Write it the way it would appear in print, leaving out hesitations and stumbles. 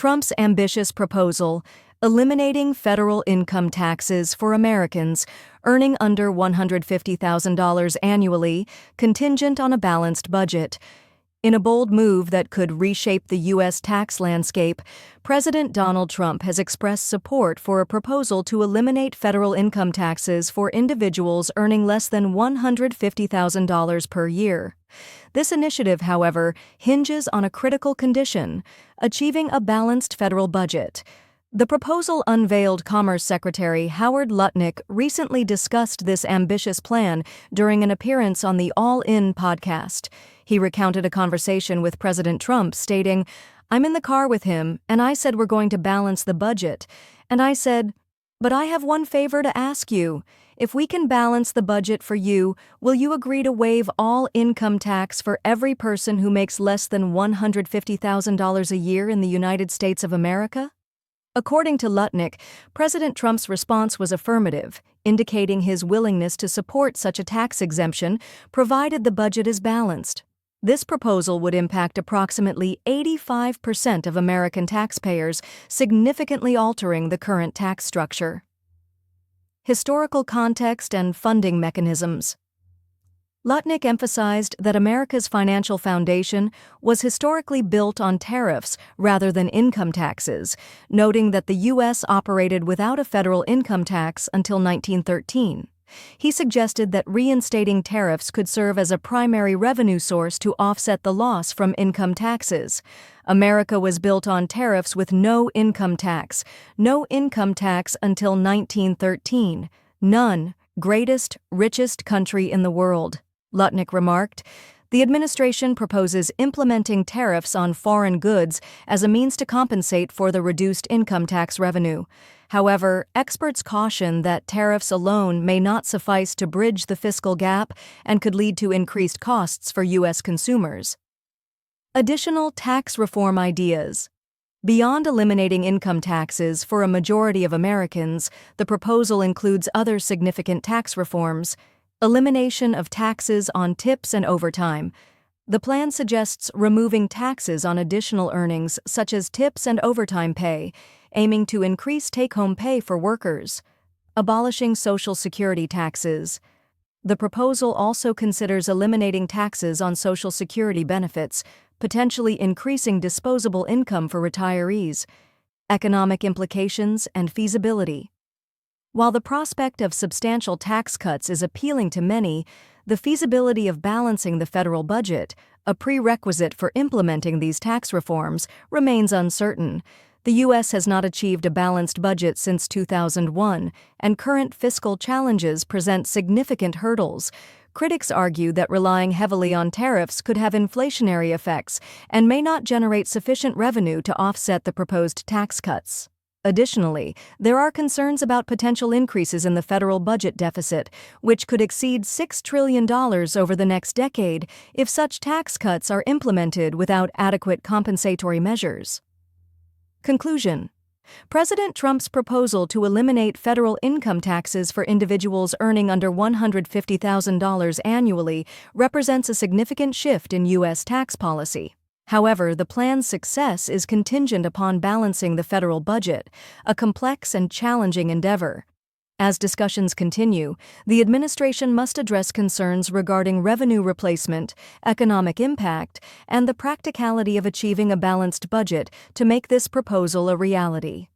Trump's ambitious proposal, eliminating federal income taxes for Americans earning under $150,000 annually, contingent on a balanced budget. In a bold move that could reshape the U.S. tax landscape, President Donald Trump has expressed support for a proposal to eliminate federal income taxes for individuals earning less than $150,000 per year. This initiative, however, hinges on a critical condition: achieving a balanced federal budget. The Proposal Unveiled Commerce Secretary Howard Lutnick recently discussed this ambitious plan during an appearance on the All In podcast. He recounted a conversation with President Trump, stating, "I'm in the car with him, and I said we're going to balance the budget. And I said, but I have one favor to ask you. If we can balance the budget for you, will you agree to waive all income tax for every person who makes less than $150,000 a year in the United States of America?" According to Lutnick, President Trump's response was affirmative, indicating his willingness to support such a tax exemption provided the budget is balanced. This proposal would impact approximately 85% of American taxpayers, significantly altering the current tax structure. Historical context and funding mechanisms. Lutnick emphasized that America's financial foundation was historically built on tariffs rather than income taxes, noting that the U.S. operated without a federal income tax until 1913. He suggested that reinstating tariffs could serve as a primary revenue source to offset the loss from income taxes. America was built on tariffs with no income tax until 1913. None. Greatest, richest country in the world. Lutnick remarked, "The administration proposes implementing tariffs on foreign goods as a means to compensate for the reduced income tax revenue. However, experts caution that tariffs alone may not suffice to bridge the fiscal gap and could lead to increased costs for U.S. consumers." Additional tax reform ideas. Beyond eliminating income taxes for a majority of Americans, the proposal includes other significant tax reforms. Elimination of taxes on tips and overtime. The plan suggests removing taxes on additional earnings such as tips and overtime pay, aiming to increase take-home pay for workers. Abolishing Social Security taxes. The proposal also considers eliminating taxes on Social Security benefits, potentially increasing disposable income for retirees. Economic implications and feasibility. While the prospect of substantial tax cuts is appealing to many, the feasibility of balancing the federal budget, a prerequisite for implementing these tax reforms, remains uncertain. The U.S. has not achieved a balanced budget since 2001, and current fiscal challenges present significant hurdles. Critics argue that relying heavily on tariffs could have inflationary effects and may not generate sufficient revenue to offset the proposed tax cuts. Additionally, there are concerns about potential increases in the federal budget deficit, which could exceed $6 trillion over the next decade if such tax cuts are implemented without adequate compensatory measures. Conclusion. President Trump's proposal to eliminate federal income taxes for individuals earning under $150,000 annually represents a significant shift in U.S. tax policy. However, the plan's success is contingent upon balancing the federal budget, a complex and challenging endeavor. As discussions continue, the administration must address concerns regarding revenue replacement, economic impact, and the practicality of achieving a balanced budget to make this proposal a reality.